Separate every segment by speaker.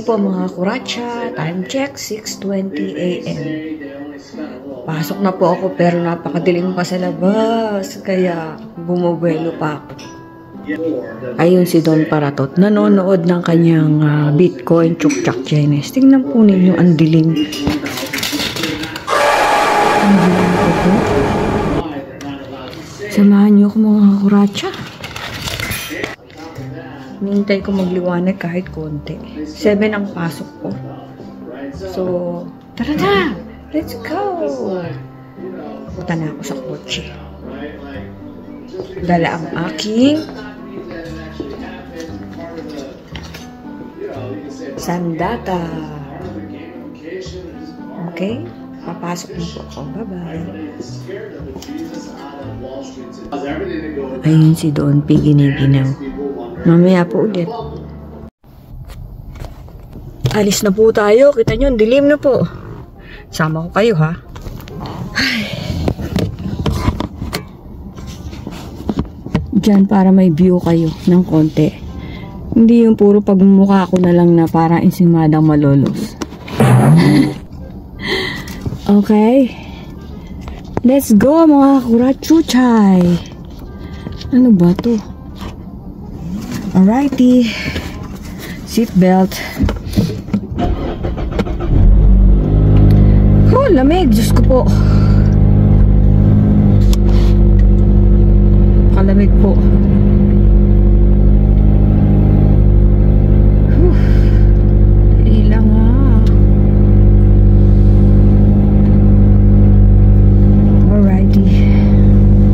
Speaker 1: po mga kuratsa, time check, 6:20 AM. Pasok na po ako pero napakadilim pa sa labas, kaya bumubuelo pa ako. Ayun si Don Paratot, nanonood ng kanyang Bitcoin Chukchak Chinese. Tingnan po ninyo, ang dilim. Ang dilim po po. Samahan niyo ako mga kuratsa. Nintay ko magliwanag kahit konti. 7 ang pasok ko. So, tara na! Let's go! Punta na ako sa kotse. Dala ang aking sandata. Okay? Papasok na po ako. Bye-bye. Ayun si Don P. Giniginaw. Mamaya po ulit. Alis na po tayo. Kita nyo, dilim na po. Sama ko kayo, ha? Ay. Diyan para may view kayo ng konti. Hindi yung puro pagmumukha ko na lang na parang insimadang malolos. Okay. Let's go, mga kurachuchay. Ano ba to? Alrighty. Seatbelt. Oh, lamig. Diyos ko po. Kalamig po. Dali lang ha. Alrighty.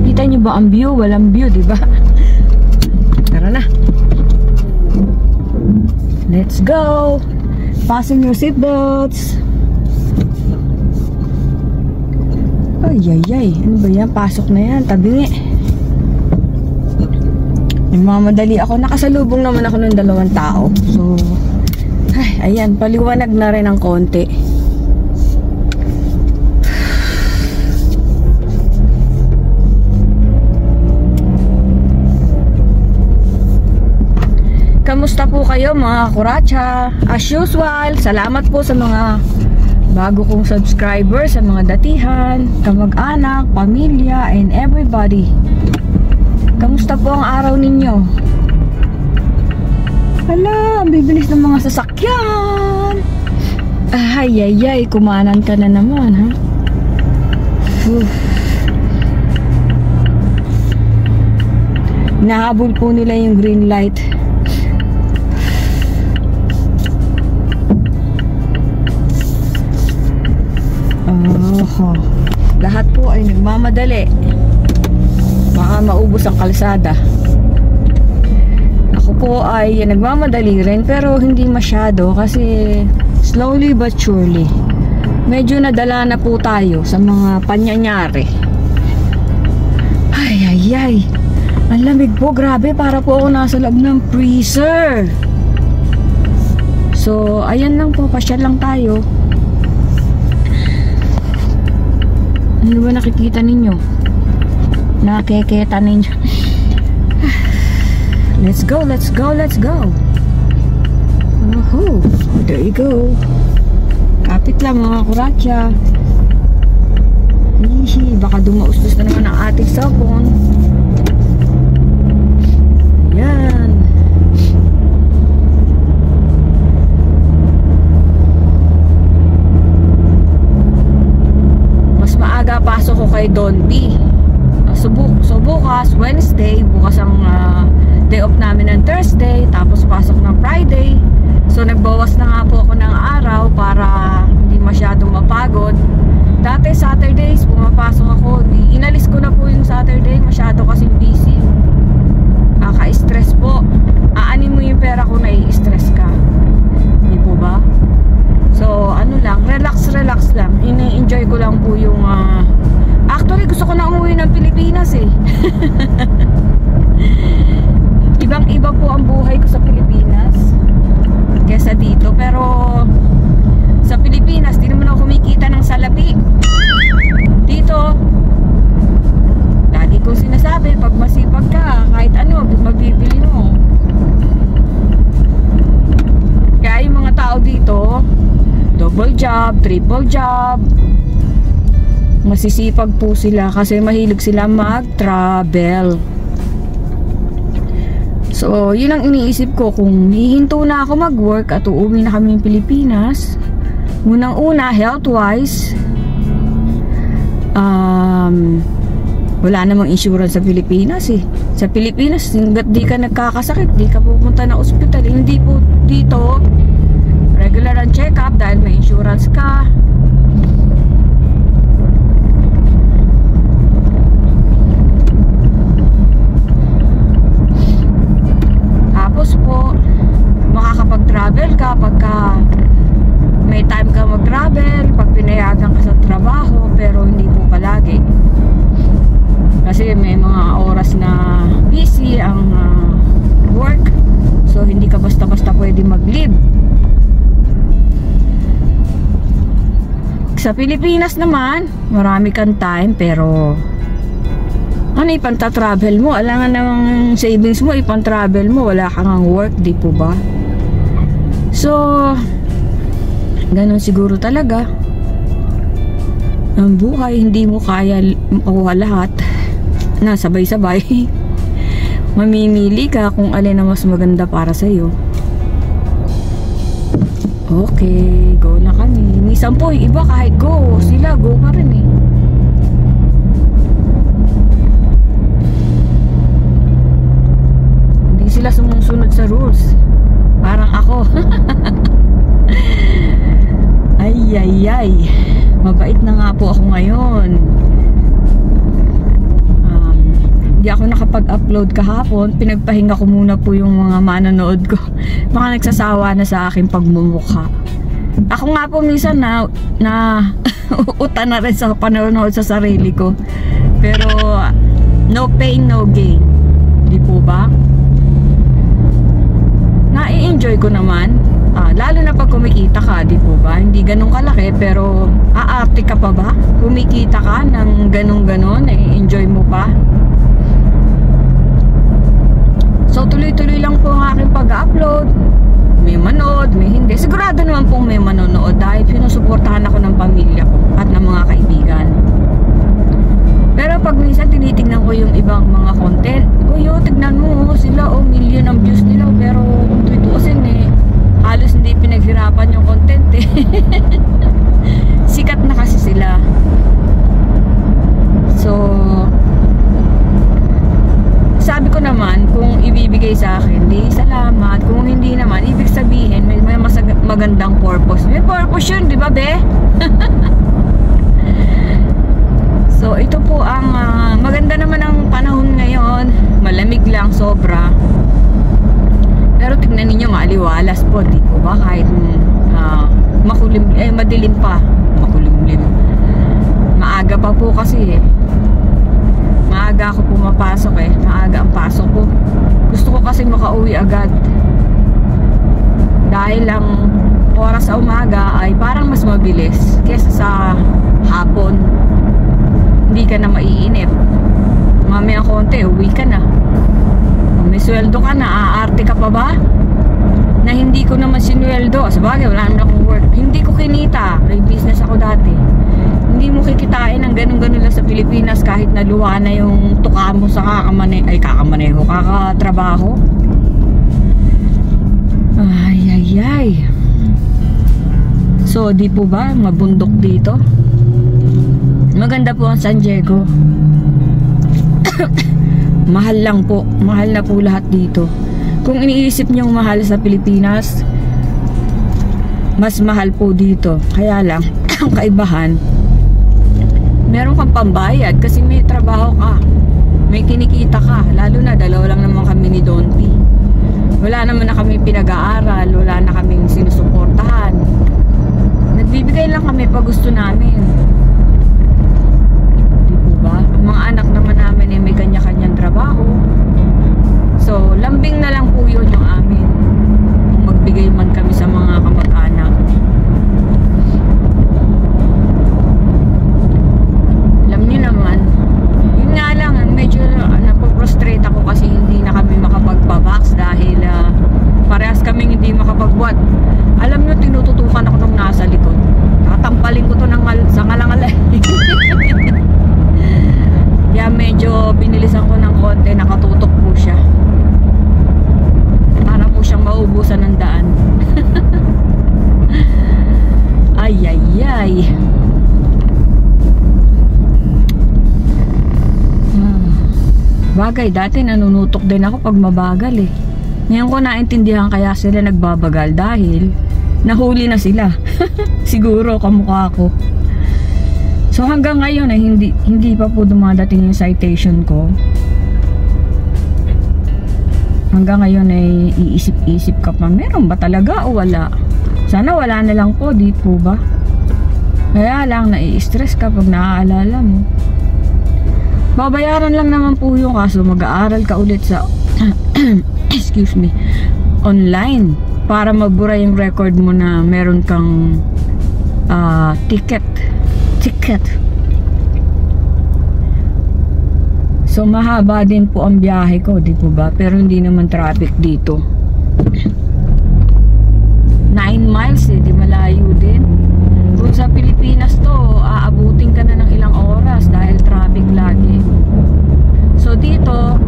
Speaker 1: Kita niyo ba ang view? Walang view, diba? Tara na. Let's go! Fasten your seatbelts! Ay. Ano ba yan? Pasok na yan. Tabingi. Nagmamadali ako. Nakasalubong naman ako ng 2 tao. So, ayan. Paliwanag na rin ng konti. Kamusta po kayo mga kuratsa? As usual, salamat po sa mga bago kong subscribers, sa mga datihan, kamag-anak, pamilya, and everybody. Kamusta po ang araw ninyo? Hala, ang bibilis ng mga sasakyan. Ay, kumanan ka na naman, ha? Nahabol po nila yung green light. Lahat po ay nagmamadali. Baka maubos ang kalsada. Ako po ay nagmamadali rin, pero hindi masyado kasi slowly but surely medyo nadala na po tayo sa mga panyanyari. Ay. Ang lamig po, grabe. Para po ako nasa loob ng freezer. So, ayan lang po, pasyal lang tayo. Ano ba nakikita ninyo? Nakikita ninyo? Let's go. Oh, there you go. Kapit lang mga kuratsa. Baka dumaustos na naman ang ating cellphone. Yan. Pasok ko kay Don P. So bukas, Wednesday, bukas ang day off namin ng Thursday, tapos pasok ng Friday. So nagbawas na nga po ako ng araw para hindi masyadong mapagod. Dati Saturdays, pumapasok ako. Inalis ko na po yung Saturday, masyado kasing busy. Kaka-stress po. Aanin mo yung pera ko, nai-stress ka. Hindi po ba? So, ano lang, relax lang. Ini-enjoy ko lang po yung actually, gusto ko na umuwi ng Pilipinas eh. Ibang-iba po ang buhay ko sa Pilipinas kesa dito. Pero sa Pilipinas, di naman ako kumikita ng salapi. Dito, lagi kong sinasabi, pag masipag ka, kahit ano, mabibili mo. Kaya yung mga tao dito triple job. Masisipag po sila kasi mahilig sila mag-travel. So, yun ang iniisip ko, kung hihinto na ako mag-work at uuwi na kami ng Pilipinas. Unang-una, health-wise, wala namang insurance sa Pilipinas eh. Sa Pilipinas, hanggat di ka nagkakasakit, di ka pupunta ng ospital. Hindi po dito, regular ang check-up dahil may insurance ka. Tapos po, makakapag-travel ka pagka may time ka mag-travel, pag pinayagan ka sa trabaho, pero hindi po palagi. Kasi may mga oras na busy ang work, so hindi ka basta-basta pwede mag-leave. Sa Pilipinas naman, marami kang time, pero ano ipanta-travel mo? Alangan namang savings mo, ipang-travel mo, wala kang work, di po ba? So, ganun siguro talaga ang buhay. Hindi mo kaya makuha lahat na sabay-sabay. Mamimili ka kung alin na mas maganda para sa'yo. Okay, go na kami. Minsan po yung iba kahit go sila, go pa rin eh. Hindi sila sumusunod sa rules, parang ako. Ay, mabait na nga po ako ngayon. Hindi ako nakapag-upload kahapon. Pinagpahinga ko muna po yung mga manonood ko. Baka nagsasawa na sa aking pagmumukha. Ako nga po minsan na uta na rin sa panonood sa sarili ko. Pero no pain, no gain. Di po ba? Na-enjoy ko naman. Lalo na pag kumikita ka, di po ba? Hindi ganun kalaki, pero aarte ka pa ba? Kumikita ka ng ganun-ganon, enjoy mo pa. So, tuloy-tuloy lang po ang aking pag-upload. May manood, may hindi. Sigurado naman pong may manonood dahil sinusuportahan ako ng pamilya ko at ng mga kaibigan. Pero pag minsan tinitignan ko yung ibang mga content, tignan mo sila, million ang views nila, pero kung tutuusin halos hindi pinaghirapan yung content eh. Sikat na kasi sila. So, sabi ko naman, kung ibibigay sa akin, di salamat. Kung hindi naman, ibig sabihin may magandang purpose. May purpose yun, di ba be? So, ito po ang maganda naman ang panahon ngayon. Malamig lang, sobra. Pero tignan ninyo, maaliwalas po, di po ba? Kahit madilim pa. Makulimlim. Maaga pa po kasi eh. Maaga ako pumapasok eh. Maaga ang pasok ko. Gusto ko kasi makauwi agad. Dahil ang oras sa umaga ay parang mas mabilis kesa sa hapon. Hindi ka na maiinip. Mamaya konti, uwi ka na. May sweldo ka na, aarte ka pa ba? Na hindi ko naman sinweldo. Sabagay, wala naman akong work. Hindi ko kinita. May business ako dati. Hindi mo kikitain ng ganun-ganun lang sa Pilipinas kahit naluwa na yung tuka mo sa kakatrabaho. Ay. So, di po ba mabundok dito? Maganda po ang San Diego. Mahal lang po. Mahal na po lahat dito. Kung iniisip niyong mahal sa Pilipinas, mas mahal po dito. Kaya lang, ang kaibahan, meron kang pambayad kasi may trabaho ka. May kinikita ka. Lalo na, dalawa lang naman kami ni Don P. Wala naman na kami pinag-aaral. Wala na kaming sinusuportahan. Nagbibigay lang kami pag gusto namin. Di po ba? Ang mga anak naman namin ay may kanya-kanyang trabaho. So, lambing na lang po yun yung amin. Kung magbigay man kami sa mga kamag-anak. Alam niyo naman, yun nga lang, medyo napoprostrate ako kasi hindi na kami makapagbabox dahil parehas kaming hindi makapagbuhat. Alam niyo, tinututukan ako nung nasa likod. Tatampo Sabagay, dati nanunutok din ako pag mabagal eh. Ngayon ko naintindihan kaya sila nagbabagal dahil nahuli na sila. Siguro kamukha ko. So hanggang ngayon ay hindi pa po dumadating yung citation ko. Hanggang ngayon ay iisip-isip ka pa, meron ba talaga o wala? Sana wala na lang po, di po ba? Kaya lang nai-stress ka pag naaalala mo. Babayaran lang naman po yung kaso mag-aaral ka ulit sa excuse me, online para mabura yung record mo na meron kang ticket. So mahaba din po ang biyahe ko, di po ba? Pero hindi naman traffic dito. 9 miles eh, di malayo din. Kung sa Pilipinas to, aabutin ka na ng ilang oras dahil traffic lagi. So dito,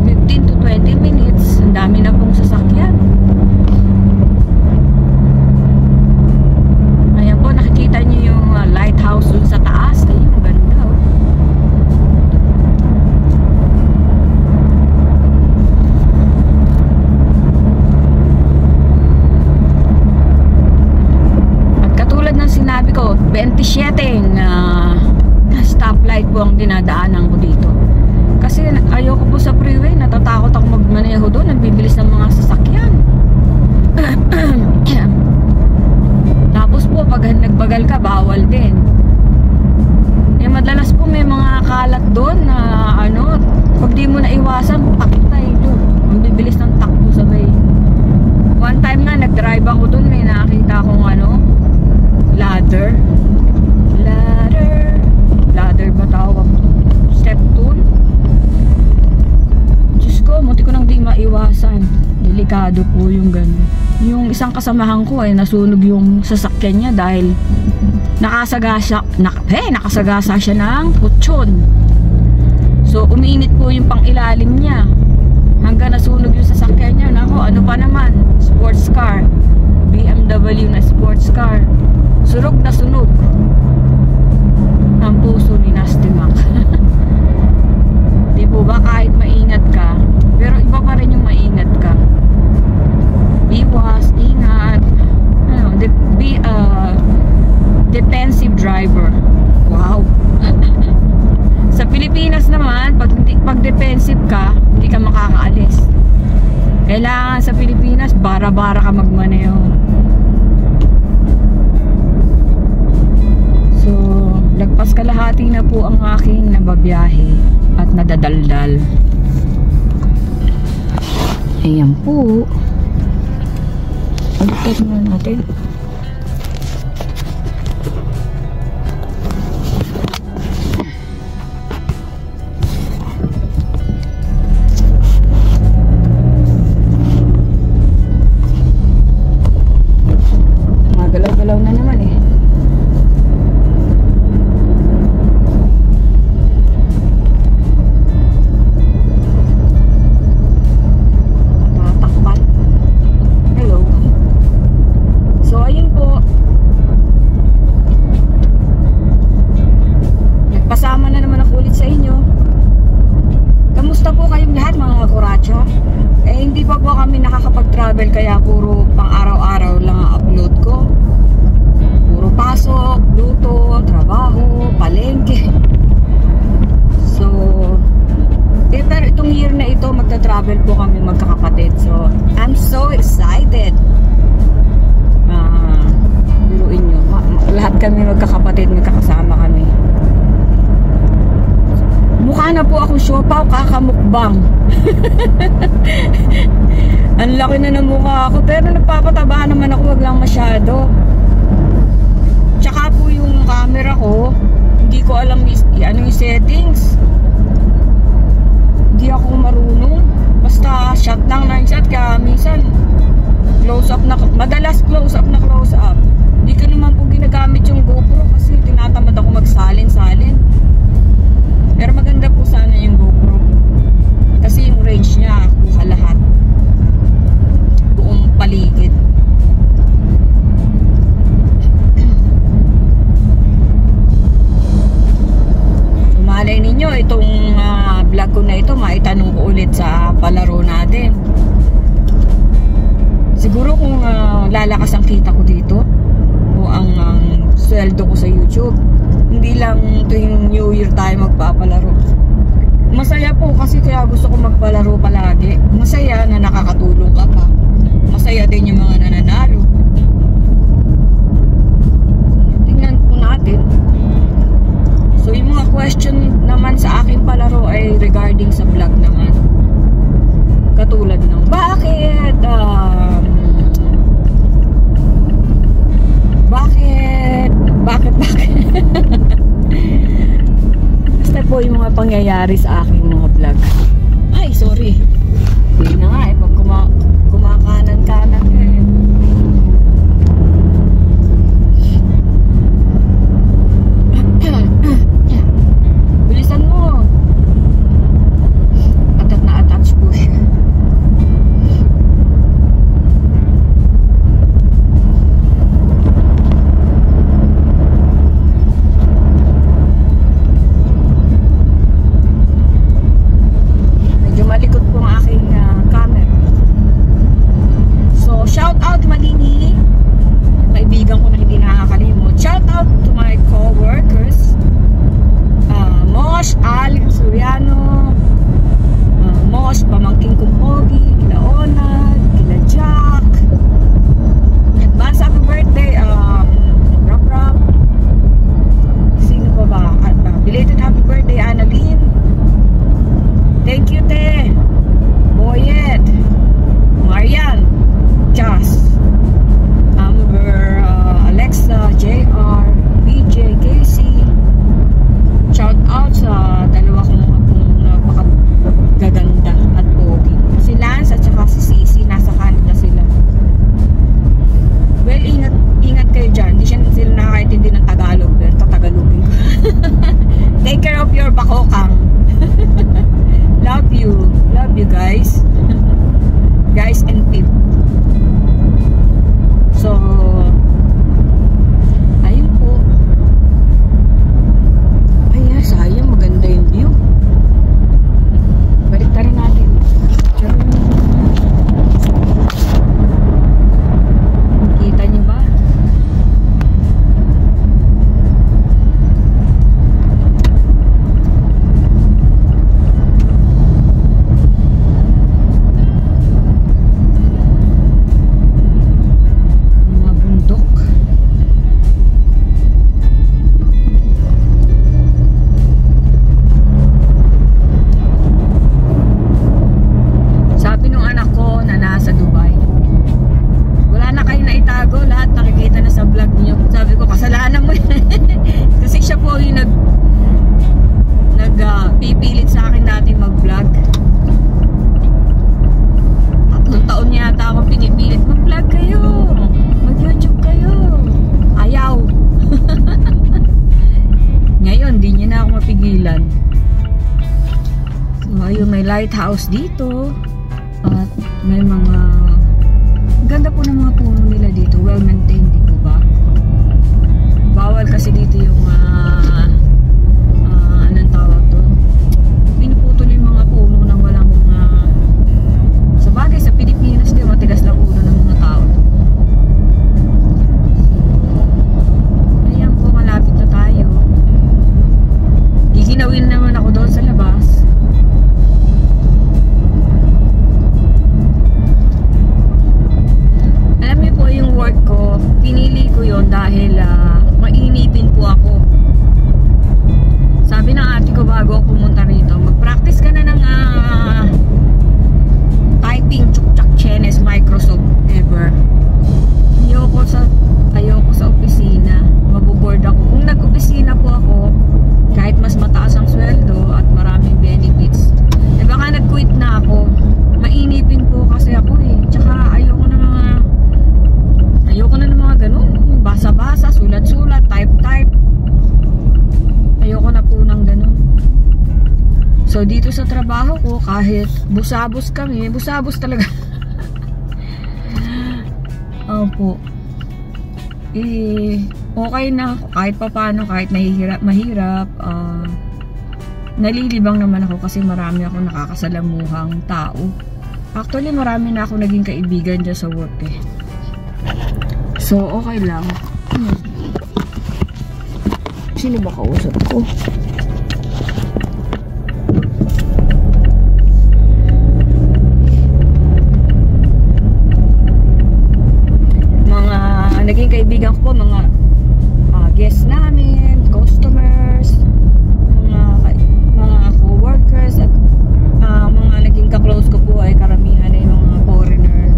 Speaker 1: 15 to 20 minutes, ang dami na pong sasakyan. Ayan po, nakikita nyo yung lighthouse dun sa taas. Ayun, ganda oh. At katulad ng sinabi ko, 27 stoplight po ang dinadaanan ko dito. Kasi ayoko po sa freeway, natatakot ako magmaneho doon, ang bibilis ng mga sasakyan. Tapos po pag nagbagal ka, bawal din. Eh madalas po may mga kalat doon na pag di mo na iwasan, paktay doon. Ang bibilis ng takbo sabay. One time nga nag-drive ako doon, may nakita akong ladder ba tawag? Step tool. Diyos ko, munti ko nang di maiwasan. Delikado po yung ganun. Yung isang kasamahan ko ay nasunog yung sasakyan niya dahil nakasagasa siya ng kutsyon. So uminit po yung pangilalim niya hanggang nasunog yung sasakyan niya. Nako, ano pa naman, sports car, BMW na sports car, sunog na sunog ang puso ni Nasty Mac. Di po ba, kahit maingat ka, pero iba pa rin yung maingat ka. Iwas, ingat, be a defensive driver. Wow. Sa Pilipinas naman, pag defensive ka, hindi ka makakaalis. Kailangan sa Pilipinas, bara-bara ka magmaneho. So, lagpas kalahati na po ang aking nababiyahe at nadadaldal. Ayan po. Pagkat na natin. Magalaw-galaw na naman eh. Kaya puro pang araw-araw lang ang upload ko. Puro pasok, luto, trabaho, palengke. So, pero itong year na ito, magta-travel po kami magkakapatid. So, I'm so excited. Biruin nyo. Lahat kami magkakapatid, magkakasama kami. Mukha na po ako siopaw, kakamukbang. Ang laki na ng mukha ako, pero nagpapataba naman ako, wag lang masyado. Tsaka po yung camera ko, hindi ko alam ano yung settings. Hindi ako marunong. Basta shot lang na yung shot, kaya minsan close up na, madalas close up na close up. Hindi ko naman po ginagamit yung GoPro kasi tinatamad ako magsalin-salin. Pero maganda po sana yung GoPro kasi yung range niya kuha lahat, buong paligid. So malay ninyo itong vlog ko na ito, maitanong ko ulit sa palaro natin. Siguro kung lalakas ang kita ko dito o ang sweldo ko sa YouTube, hindi lang tuwing New Year tayo magpapalaro. Masaya po kasi kaya gusto ko magpalaro palagi. Masaya na nakakatulong ka pa. Masaya din yung mga nananalo. Tingnan po natin. So yung mga question naman sa aking palaro ay regarding sa vlog naman. Katulad ng bakit basta po yung mga pangyayari sa aking mga vlog. Ay, sorry. Hindi na nga pag kumakanan-kanan bilisan mo. Atat na attach po siya. pipilit sa akin dati mag-vlog. 3 taon yata ako pinipilit mag-vlog kayo, mag-YouTube kayo. Ayaw. Ngayon, di niya na ako mapigilan. So, ayun, may lighthouse dito. At may mga ganda po ng mga puno nila dito. Well maintained, di po ba? Bawal kasi dito yung anong tawag doon? Pinuputol yung mga puno ng walang sa bagay sa Pilipinas din matigas lang ulo ng mga tao. So, ayan po, malapit na tayo. Giginawin naman ako doon sa labas. Alam niyo po yung work ko, pinili ko yon dahil mainipin po ako. Sabi ng ate ko bago ako pumunta rito, mag-practice ka na ng typing, chuk-chak, chenes, Microsoft, ever. Ayoko sa opisina. Mabuboard ako. Kung nag-opisina po ako, kahit mas mataas ang sweldo at maraming benefits, eh baka nag-quit na ako. Mainipin po kasi ako eh. Tsaka ayoko na ng mga ganun. Yung basa-basa, sulat-sulat, type-type. Ayoko na po ng ganun. So dito sa trabaho ko, kahit busabos kami, busabos talaga. Opo. Okay na kahit papano, kahit mahirap, nalilibang naman ako kasi marami ako nakakasalamuhang tao. Actually, marami na ako naging kaibigan dyan sa work eh. So, okay lang. Sino ba kausap ko? Mga naging kaibigan ko po, mga guests namin, customers, mga co-workers, at mga naging ka-close ko po ay karamihan ay mga foreigner,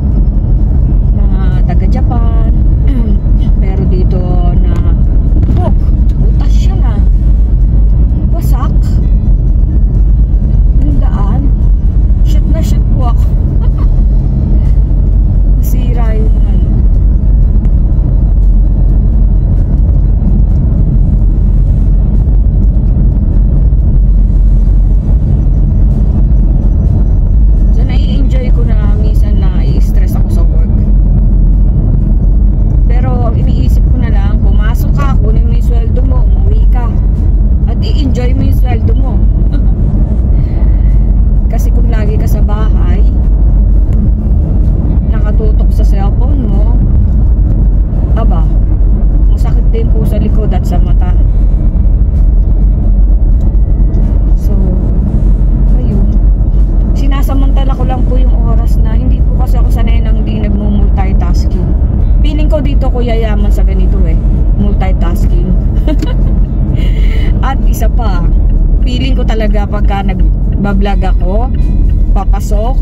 Speaker 1: mga taga-Japan. Pero dito na butas siya na wasak yung daan. Shit na shit po ako. Masira yung ano. So nai-enjoy ko na minsan na i-stress ako sa work. Pero iniisip ko na lang, pumasok ka, kunin mo yung sweldo mo, umuwi ka. At i-enjoy mo yung sweldo mo. Kasi kung lagi ka sa bahay, nakatutok sa cellphone mo, aba, masakit din po sa likod at sa mata. So, ayun. Sinasamantala ko lang po yung oras na hindi po kasi ako sanay nang hindi nagmo-multitasking. Feeling ko dito ko yayaman sa ganito eh, multitasking. At isa pa, feeling ko talaga pagka nagbablog ako, papasok,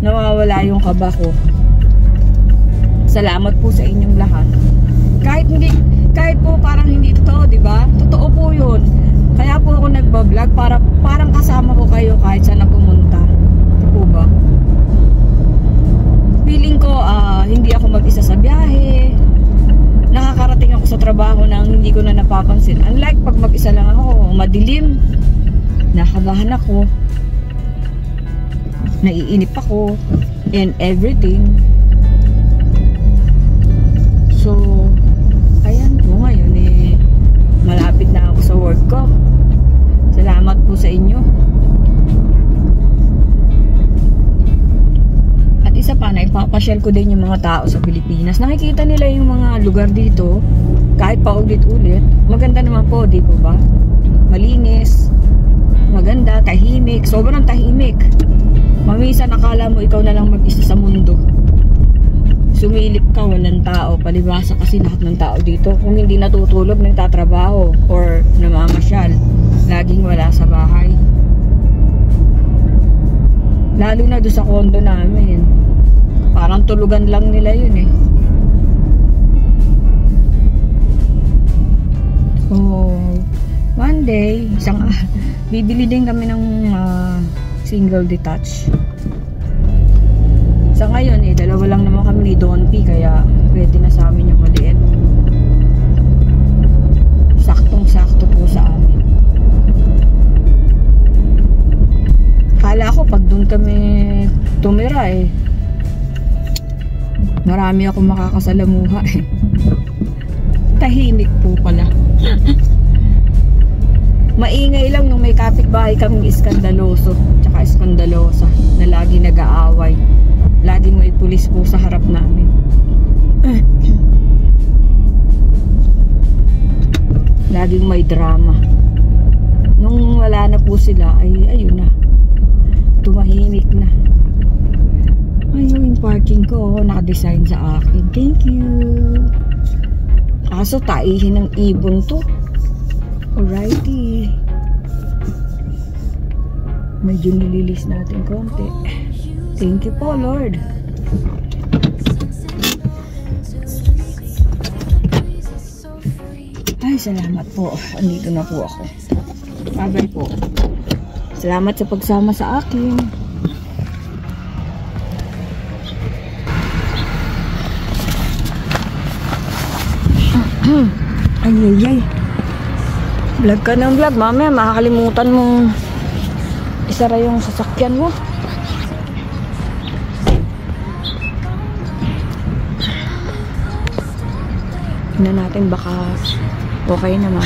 Speaker 1: nawawala yung kaba ko. Salamat po sa inyong lahat. Kahit po parang hindi totoo, di ba? Totoo po yun. Kaya po ako nagbablog para parang kasama ko kayo kahit saan na pumunta. Di po ba? Feeling ko hindi ako mag-isa sa biyahe. Nakakarating ako sa trabaho nang hindi ko na napapansin. Unlike pag mag-isa lang ako, madilim, nakabahan ako, naiinip ako, and everything. So, ayan po ngayon eh, malapit na ako sa work ko. Salamat po sa inyo. Isa pa, naipapasyal ko din yung mga tao sa Pilipinas. Nakikita nila yung mga lugar dito, kahit pa ulit-ulit. Maganda naman po, di po ba? Malinis, maganda, tahimik, sobrang tahimik. Mamisan akala mo ikaw na lang mag-isa sa mundo. Sumilip ka, walang tao. Palibasa kasi lahat ng tao dito. Kung hindi natutulog, nagtatrabaho or namamasyal. Laging wala sa bahay. Lalo na doon sa condo namin. Parang tulugan lang nila yun eh. So, one day, bibili din kami ng single detached. Sa ngayon eh, dalawa lang naman kami ni Don P, kaya pwede na sa amin yung maliit. Saktong-sakto po sa amin. Kala ko pag doon kami tumira eh, marami akong makakasalamuha eh. Tahimik po pala. Maingay lang nung may kapitbahay kaming iskandaloso tsaka iskandalosa na lagi nag-aaway. Laging may pulis po sa harap namin. Laging may drama. Nung wala na po sila ay ayun na, tumahimik na. Ayun yung parking ko, naka-design sa akin. Thank you. Kaso taihin ng ibon to. Alrighty. Medyo nililis natin konti. Thank you po, Lord. Ay, salamat po. Andito na po ako. Bye-bye po. Salamat sa pagsama sa akin. Ay. Vlog ka ng vlog. Mamaya makakalimutan mong isara yung sasakyan mo. Tingnan natin baka okay naman.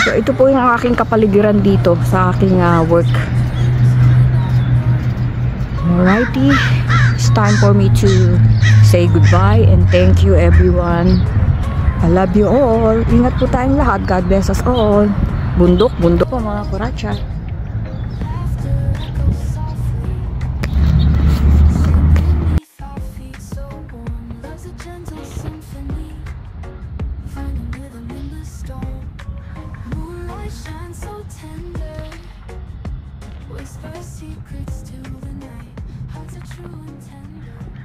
Speaker 1: So ito po yung aking kapaligiran dito sa aking work. Alrighty, it's time for me to say goodbye and thank you everyone. I love you all. Ingat po tayong lahat. God bless us all. Bundok, bundok po mga kuracha.
Speaker 2: Whisper secrets to the night. Hearts are true and tender.